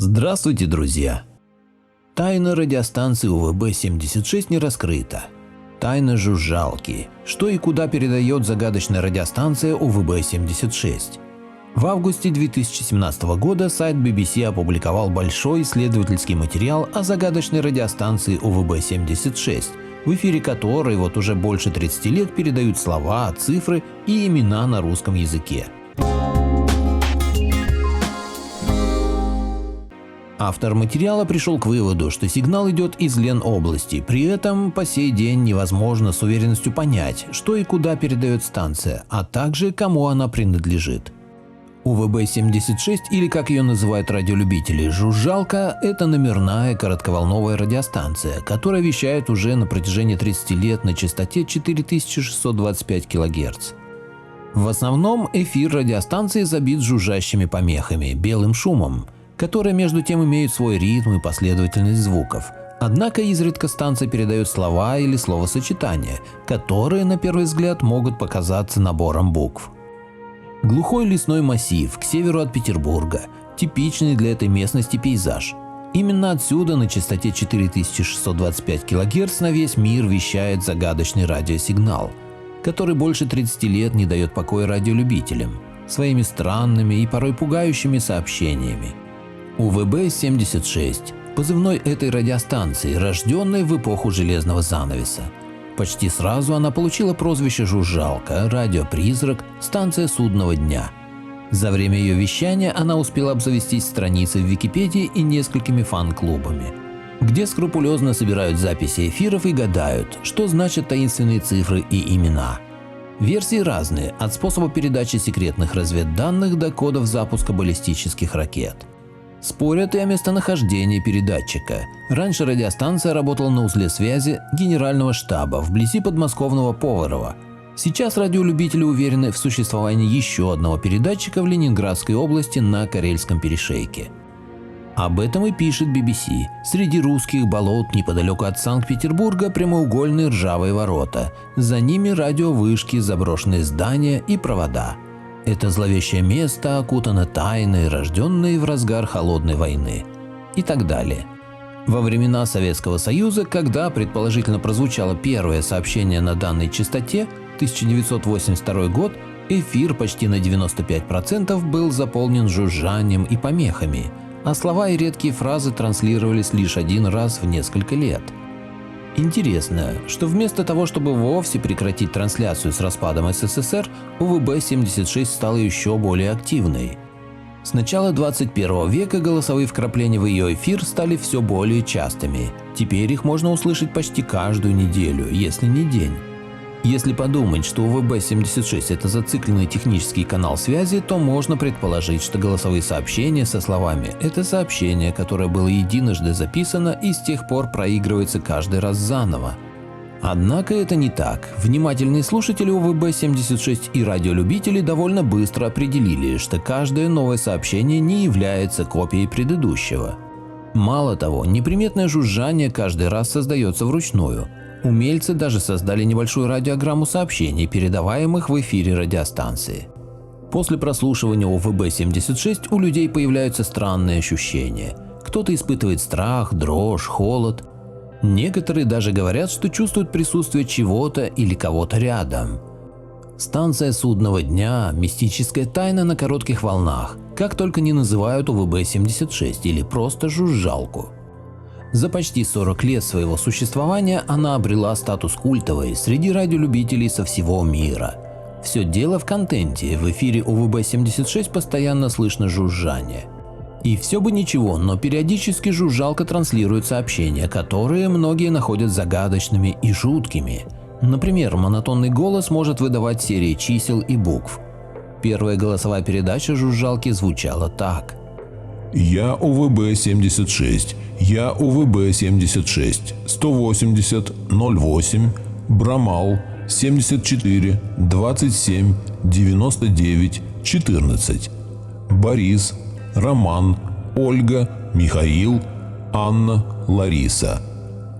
Здравствуйте, друзья! Тайна радиостанции УВБ-76 не раскрыта. Тайна жужжалки. Что и куда передает загадочная радиостанция УВБ-76. В августе 2017 года сайт BBC опубликовал большой исследовательский материал о загадочной радиостанции УВБ-76, в эфире которой вот уже больше 30 лет передают слова, цифры и имена на русском языке. Автор материала пришел к выводу, что сигнал идет из Ленобласти, при этом по сей день невозможно с уверенностью понять, что и куда передает станция, а также кому она принадлежит. УВБ-76, или как ее называют радиолюбители, жужжалка – это номерная коротковолновая радиостанция, которая вещает уже на протяжении 30 лет на частоте 4625 кГц. В основном эфир радиостанции забит жужжащими помехами, белым шумом, которые между тем имеют свой ритм и последовательность звуков. Однако изредка станция передает слова или словосочетания, которые на первый взгляд могут показаться набором букв. Глухой лесной массив к северу от Петербурга, типичный для этой местности пейзаж. Именно отсюда на частоте 4625 кГц на весь мир вещает загадочный радиосигнал, который больше 30 лет не дает покоя радиолюбителям своими странными и порой пугающими сообщениями. УВБ-76 – позывной этой радиостанции, рожденной в эпоху железного занавеса. Почти сразу она получила прозвище «Жужжалка», «Радиопризрак», «Станция судного дня». За время ее вещания она успела обзавестись страницей в Википедии и несколькими фан-клубами, где скрупулезно собирают записи эфиров и гадают, что значат таинственные цифры и имена. Версии разные, от способа передачи секретных разведданных до кодов запуска баллистических ракет. Спорят и о местонахождении передатчика. Раньше радиостанция работала на узле связи Генерального штаба вблизи подмосковного Поварова. Сейчас радиолюбители уверены в существовании еще одного передатчика в Ленинградской области на Карельском перешейке. Об этом и пишет BBC. Среди русских болот неподалеку от Санкт-Петербурга прямоугольные ржавые ворота. За ними радиовышки, заброшенные здания и провода. Это зловещее место окутано тайной, рожденной в разгар холодной войны. И так далее. Во времена Советского Союза, когда предположительно прозвучало первое сообщение на данной частоте, 1982 год, эфир почти на 95% был заполнен жужжанием и помехами, а слова и редкие фразы транслировались лишь один раз в несколько лет. Интересно, что вместо того, чтобы вовсе прекратить трансляцию с распадом СССР, УВБ-76 стала еще более активной. С начала 21 века голосовые вкрапления в ее эфир стали все более частыми. Теперь их можно услышать почти каждую неделю, если не день. Если подумать, что УВБ-76 – это зацикленный технический канал связи, то можно предположить, что голосовые сообщения со словами – это сообщение, которое было единожды записано и с тех пор проигрывается каждый раз заново. Однако это не так. Внимательные слушатели УВБ-76 и радиолюбители довольно быстро определили, что каждое новое сообщение не является копией предыдущего. Мало того, неприметное жужжание каждый раз создается вручную. Умельцы даже создали небольшую радиограмму сообщений, передаваемых в эфире радиостанции. После прослушивания УВБ-76 у людей появляются странные ощущения. Кто-то испытывает страх, дрожь, холод. Некоторые даже говорят, что чувствуют присутствие чего-то или кого-то рядом. Станция судного дня – мистическая тайна на коротких волнах, как только не называют УВБ-76 или просто жужжалку. За почти 40 лет своего существования она обрела статус культовой среди радиолюбителей со всего мира. Все дело в контенте, в эфире УВБ-76 постоянно слышно жужжание. И все бы ничего, но периодически жужжалка транслирует сообщения, которые многие находят загадочными и жуткими. Например, монотонный голос может выдавать серии чисел и букв. Первая голосовая передача жужжалки звучала так. Я УВБ-76, я УВБ-76, 180, 08, Брамал, 74, 27, 99, 14, Борис, Роман, Ольга, Михаил, Анна, Лариса,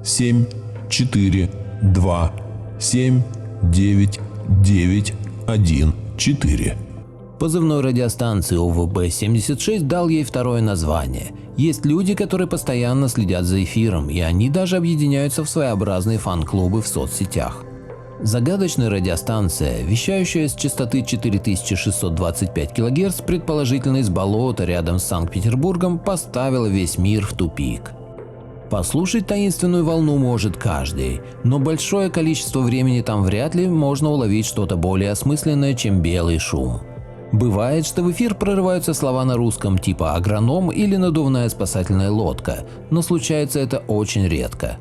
7, 4, 2, 7, 9, 9, 1, 4. Позывной радиостанции УВБ-76 дал ей второе название. Есть люди, которые постоянно следят за эфиром, и они даже объединяются в своеобразные фан-клубы в соцсетях. Загадочная радиостанция, вещающая с частоты 4625 кГц, предположительно из болота рядом с Санкт-Петербургом, поставила весь мир в тупик. Послушать таинственную волну может каждый, но большое количество времени там вряд ли можно уловить что-то более осмысленное, чем белый шум. Бывает, что в эфир прорываются слова на русском типа «агроном» или «надувная спасательная лодка», но случается это очень редко.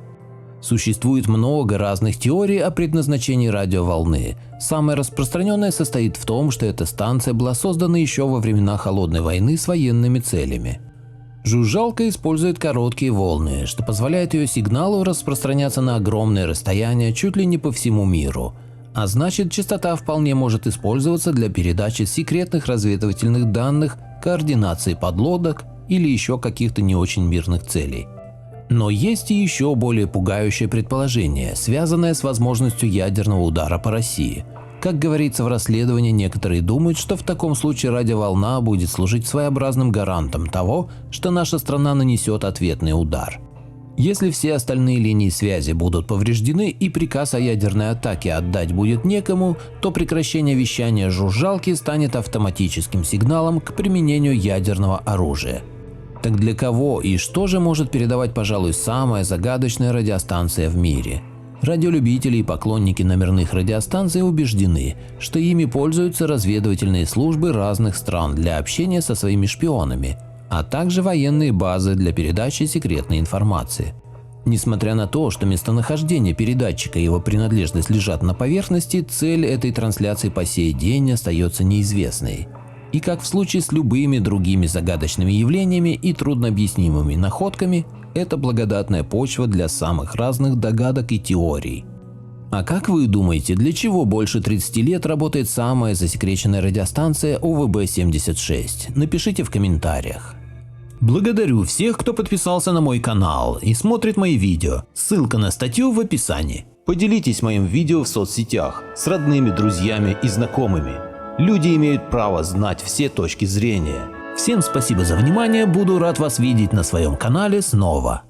Существует много разных теорий о предназначении радиоволны. Самая распространенная состоит в том, что эта станция была создана еще во времена Холодной войны с военными целями. Жужжалка использует короткие волны, что позволяет ее сигналу распространяться на огромные расстояния чуть ли не по всему миру. А значит, частота вполне может использоваться для передачи секретных разведывательных данных, координации подлодок или еще каких-то не очень мирных целей. Но есть и еще более пугающее предположение, связанное с возможностью ядерного удара по России. Как говорится в расследовании, некоторые думают, что в таком случае радиоволна будет служить своеобразным гарантом того, что наша страна нанесет ответный удар. Если все остальные линии связи будут повреждены и приказ о ядерной атаке отдать будет некому, то прекращение вещания жужжалки станет автоматическим сигналом к применению ядерного оружия. Так для кого и что же может передавать, пожалуй, самая загадочная радиостанция в мире? Радиолюбители и поклонники номерных радиостанций убеждены, что ими пользуются разведывательные службы разных стран для общения со своими шпионами, а также военные базы для передачи секретной информации. Несмотря на то, что местонахождение передатчика и его принадлежность лежат на поверхности, цель этой трансляции по сей день остается неизвестной. И как в случае с любыми другими загадочными явлениями и труднообъяснимыми находками, это благодатная почва для самых разных догадок и теорий. А как вы думаете, для чего больше 30 лет работает самая засекреченная радиостанция УВБ-76? Напишите в комментариях. Благодарю всех, кто подписался на мой канал и смотрит мои видео. Ссылка на статью в описании. Поделитесь моим видео в соцсетях с родными, друзьями и знакомыми. Люди имеют право знать все точки зрения. Всем спасибо за внимание, буду рад вас видеть на своем канале снова.